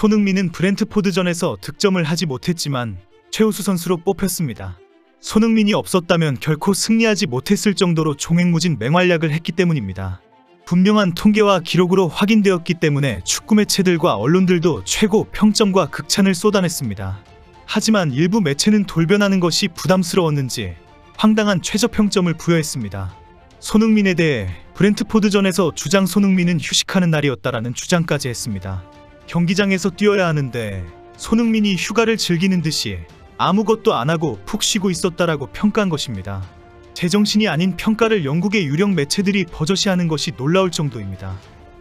손흥민은 브렌트포드전에서 득점을 하지 못했지만 최우수 선수로 뽑혔습니다. 손흥민이 없었다면 결코 승리하지 못했을 정도로 종횡무진 맹활약을 했기 때문입니다. 분명한 통계와 기록으로 확인되었기 때문에 축구 매체들과 언론들도 최고 평점과 극찬을 쏟아냈습니다. 하지만 일부 매체는 돌변하는 것이 부담스러웠는지 황당한 최저평점을 부여했습니다. 손흥민에 대해 브렌트포드전에서 주장 손흥민은 휴식하는 날이었다라는 주장까지 했습니다. 경기장에서 뛰어야 하는데 손흥민이 휴가를 즐기는 듯이 아무것도 안 하고 푹 쉬고 있었다라고 평가한 것입니다. 제정신이 아닌 평가를 영국의 유력 매체들이 버젓이 하는 것이 놀라울 정도입니다.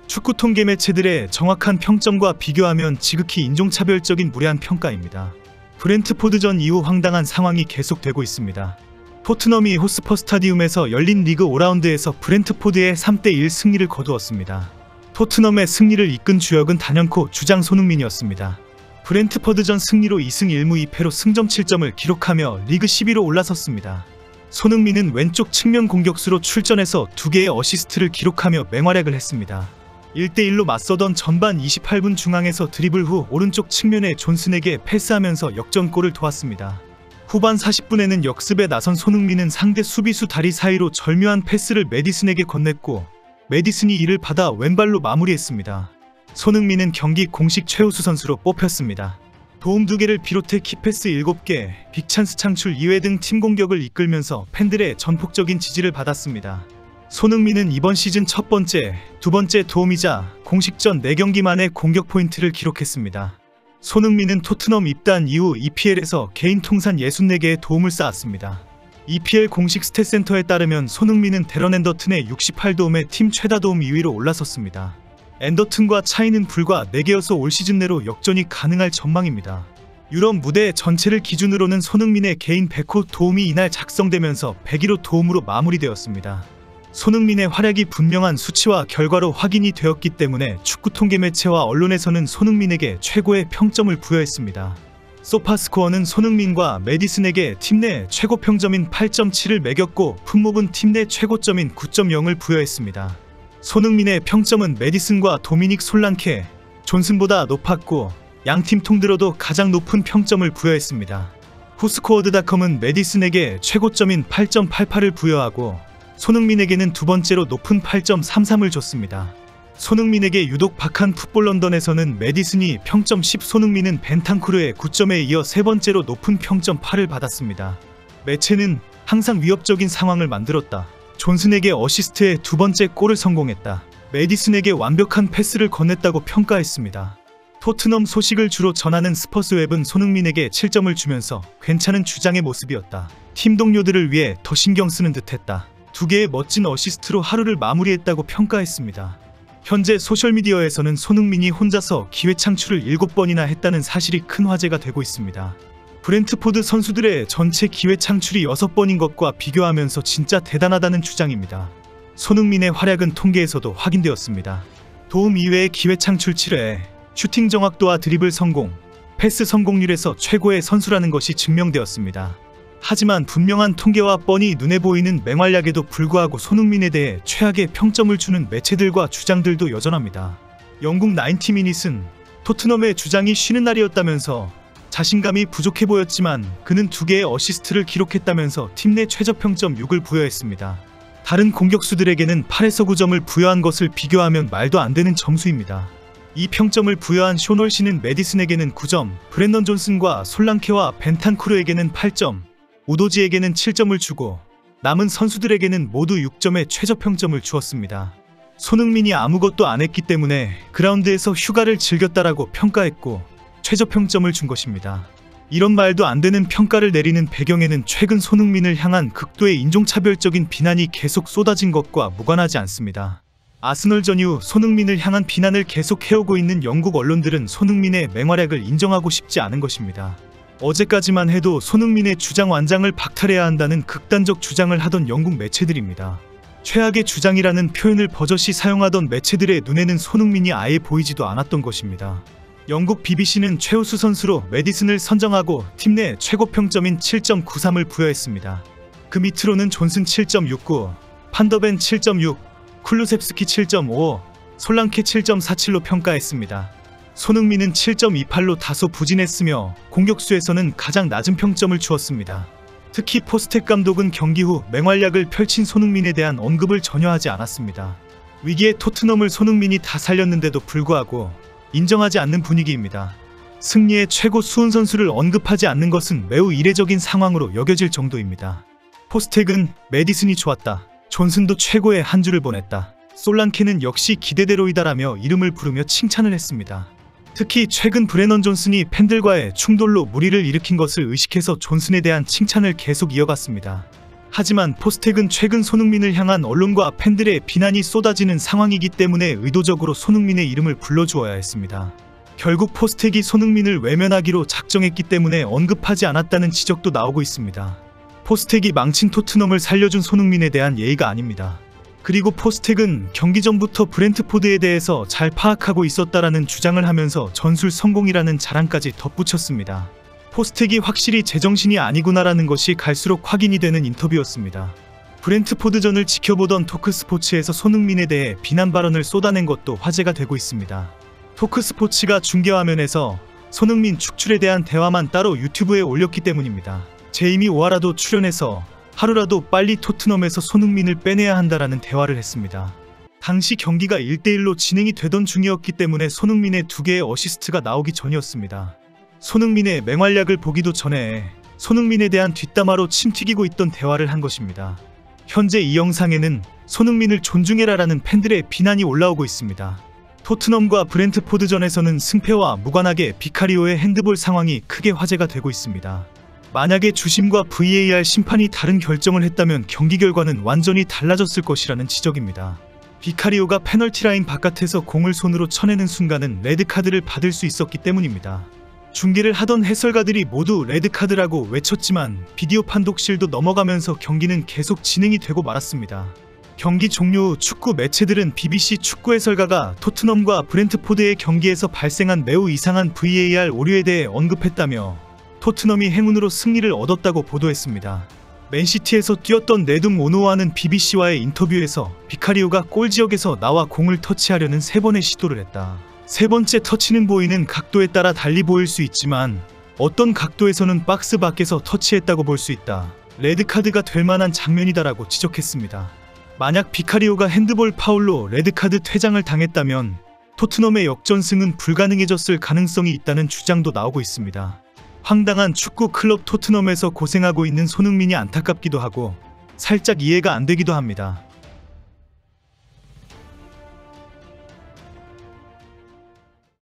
축구 통계 매체들의 정확한 평점과 비교하면 지극히 인종차별적인 무례한 평가입니다. 브렌트포드전 이후 황당한 상황이 계속되고 있습니다. 토트넘이 호스퍼 스타디움에서 열린 리그 5라운드에서 브렌트포드의 3대1 승리를 거두었습니다. 토트넘의 승리를 이끈 주역은 단연코 주장 손흥민이었습니다. 브렌트포드전 승리로 2승 1무 2패로 승점 7점을 기록하며 리그 10위로 올라섰습니다. 손흥민은 왼쪽 측면 공격수로 출전해서 2개의 어시스트를 기록하며 맹활약을 했습니다. 1대1로 맞서던 전반 28분 중앙에서 드리블 후 오른쪽 측면에 존슨에게 패스하면서 역전골을 도왔습니다. 후반 40분에는 역습에 나선 손흥민은 상대 수비수 다리 사이로 절묘한 패스를 메디슨에게 건넸고 메디슨이 이를 받아 왼발로 마무리했습니다. 손흥민은 경기 공식 최우수 선수로 뽑혔습니다. 도움 2개를 비롯해 키패스 7개, 빅찬스 창출 2회 등 팀 공격을 이끌면서 팬들의 전폭적인 지지를 받았습니다. 손흥민은 이번 시즌 첫 번째, 두 번째 도움이자 공식전 4경기 만에 공격 포인트를 기록했습니다. 손흥민은 토트넘 입단 이후 EPL에서 개인 통산 64개의 도움을 쌓았습니다. EPL 공식 스탯센터에 따르면 손흥민은 데런 앤더튼의 68도움에 팀 최다 도움 2위로 올라섰습니다. 앤더튼과 차이는 불과 4개여서 올 시즌 내로 역전이 가능할 전망입니다. 유럽 무대 전체를 기준으로는 손흥민의 개인 100호 도움이 이날 작성되면서 101호 도움으로 마무리되었습니다. 손흥민의 활약이 분명한 수치와 결과로 확인이 되었기 때문에 축구 통계 매체와 언론에서는 손흥민에게 최고의 평점을 부여했습니다. 소파스코어는 손흥민과 메디슨에게 팀 내 최고 평점인 8.7을 매겼고 풋몹은 팀 내 최고점인 9.0을 부여했습니다. 손흥민의 평점은 메디슨과 도미닉 솔랑케, 존슨보다 높았고 양팀 통들어도 가장 높은 평점을 부여했습니다. 후스코어드닷컴은 메디슨에게 최고점인 8.88을 부여하고 손흥민에게는 두 번째로 높은 8.33을 줬습니다. 손흥민에게 유독 박한 풋볼 런던에서는 메디슨이 평점 10, 손흥민은 벤탄쿠르의 9점에 이어 세 번째로 높은 평점 8을 받았습니다. 매체는 항상 위협적인 상황을 만들었다. 존슨에게 어시스트의 두 번째 골을 성공했다. 메디슨에게 완벽한 패스를 건넸다고 평가했습니다. 토트넘 소식을 주로 전하는 스퍼스웹은 손흥민에게 7점을 주면서 괜찮은 주장의 모습이었다. 팀 동료들을 위해 더 신경 쓰는 듯했다. 2개의 멋진 어시스트로 하루를 마무리했다고 평가했습니다. 현재 소셜미디어에서는 손흥민이 혼자서 기회 창출을 7번이나 했다는 사실이 큰 화제가 되고 있습니다. 브렌트포드 선수들의 전체 기회 창출이 6번인 것과 비교하면서 진짜 대단하다는 주장입니다. 손흥민의 활약은 통계에서도 확인되었습니다. 도움 이외의 기회 창출 7회, 슈팅 정확도와 드리블 성공, 패스 성공률에서 최고의 선수라는 것이 증명되었습니다. 하지만 분명한 통계와 뻔히 눈에 보이는 맹활약에도 불구하고 손흥민에 대해 최악의 평점을 주는 매체들과 주장들도 여전합니다. 영국 90미닛은 토트넘의 주장이 쉬는 날이었다면서 자신감이 부족해 보였지만 그는 2개의 어시스트를 기록했다면서 팀 내 최저평점 6을 부여했습니다. 다른 공격수들에게는 8에서 9점을 부여한 것을 비교하면 말도 안 되는 점수입니다. 이 평점을 부여한 숀 홀시는 메디슨에게는 9점, 브랜던 존슨과 솔랑케와 벤탄쿠르에게는 8점, 우도지에게는 7점을 주고 남은 선수들에게는 모두 6점의 최저평점을 주었습니다. 손흥민이 아무것도 안 했기 때문에 그라운드에서 휴가를 즐겼다라고 평가했고 최저평점을 준 것입니다. 이런 말도 안 되는 평가를 내리는 배경에는 최근 손흥민을 향한 극도의 인종차별적인 비난이 계속 쏟아진 것과 무관하지 않습니다. 아스널전 이후 손흥민을 향한 비난을 계속 해오고 있는 영국 언론들은 손흥민의 맹활약을 인정하고 싶지 않은 것입니다. 어제까지만 해도 손흥민의 주장 완장을 박탈해야 한다는 극단적 주장을 하던 영국 매체들입니다. 최악의 주장이라는 표현을 버젓이 사용하던 매체들의 눈에는 손흥민이 아예 보이지도 않았던 것입니다. 영국 BBC는 최우수 선수로 메디슨을 선정하고 팀 내 최고 평점인 7.93을 부여했습니다. 그 밑으로는 존슨 7.69, 판더벤 7.6, 쿨루셉스키 7.55, 솔랑케 7.47로 평가했습니다. 손흥민은 7.28로 다소 부진했으며 공격수에서는 가장 낮은 평점을 주었습니다. 특히 포스텍 감독은 경기 후 맹활약을 펼친 손흥민에 대한 언급을 전혀 하지 않았습니다. 위기의 토트넘을 손흥민이 다 살렸는데도 불구하고 인정하지 않는 분위기입니다. 승리의 최고 수훈 선수를 언급하지 않는 것은 매우 이례적인 상황으로 여겨질 정도입니다. 포스텍은 메디슨이 좋았다. 존슨도 최고의 한 주를 보냈다. 솔랑케는 역시 기대대로이다라며 이름을 부르며 칭찬을 했습니다. 특히 최근 브레넌 존슨이 팬들과의 충돌로 무리를 일으킨 것을 의식해서 존슨에 대한 칭찬을 계속 이어갔습니다. 하지만 포스텍은 최근 손흥민을 향한 언론과 팬들의 비난이 쏟아지는 상황이기 때문에 의도적으로 손흥민의 이름을 불러주어야 했습니다. 결국 포스텍이 손흥민을 외면하기로 작정했기 때문에 언급하지 않았다는 지적도 나오고 있습니다. 포스텍이 망친 토트넘을 살려준 손흥민에 대한 예의가 아닙니다. 그리고 포스텍은 경기 전부터 브렌트포드에 대해서 잘 파악하고 있었다라는 주장을 하면서 전술 성공이라는 자랑까지 덧붙였습니다. 포스텍이 확실히 제정신이 아니구나라는 것이 갈수록 확인이 되는 인터뷰였습니다. 브렌트포드전을 지켜보던 토크스포츠에서 손흥민에 대해 비난 발언을 쏟아낸 것도 화제가 되고 있습니다. 토크스포츠가 중계화면에서 손흥민 축출에 대한 대화만 따로 유튜브에 올렸기 때문입니다. 제이미 오하라도 출연해서 하루라도 빨리 토트넘에서 손흥민을 빼내야 한다라는 대화를 했습니다. 당시 경기가 1대1로 진행이 되던 중이었기 때문에 손흥민의 2개의 어시스트가 나오기 전이었습니다. 손흥민의 맹활약을 보기도 전에 손흥민에 대한 뒷담화로 침 튀기고 있던 대화를 한 것입니다. 현재 이 영상에는 손흥민을 존중해라라는 팬들의 비난이 올라오고 있습니다. 토트넘과 브렌트포드전에서는 승패와 무관하게 비카리오의 핸드볼 상황이 크게 화제가 되고 있습니다. 만약에 주심과 VAR 심판이 다른 결정을 했다면 경기 결과는 완전히 달라졌을 것이라는 지적입니다. 비카리오가 페널티 라인 바깥에서 공을 손으로 쳐내는 순간은 레드카드를 받을 수 있었기 때문입니다. 중계를 하던 해설가들이 모두 레드카드라고 외쳤지만 비디오 판독실도 넘어가면서 경기는 계속 진행이 되고 말았습니다. 경기 종료 후 축구 매체들은 BBC 축구 해설가가 토트넘과 브렌트포드의 경기에서 발생한 매우 이상한 VAR 오류에 대해 언급했다며 토트넘이 행운으로 승리를 얻었다고 보도했습니다. 맨시티에서 뛰었던 네둠 오노와는 BBC와의 인터뷰에서 비카리오가 골지역에서 나와 공을 터치하려는 3번의 시도를 했다. 3번째 터치는 보이는 각도에 따라 달리 보일 수 있지만 어떤 각도에서는 박스 밖에서 터치했다고 볼 수 있다. 레드카드가 될 만한 장면이다라고 지적했습니다. 만약 비카리오가 핸드볼 파울로 레드카드 퇴장을 당했다면 토트넘의 역전승은 불가능해졌을 가능성이 있다는 주장도 나오고 있습니다. 황당한 축구 클럽 토트넘에서 고생하고 있는 손흥민이 안타깝기도 하고 살짝 이해가 안 되기도 합니다.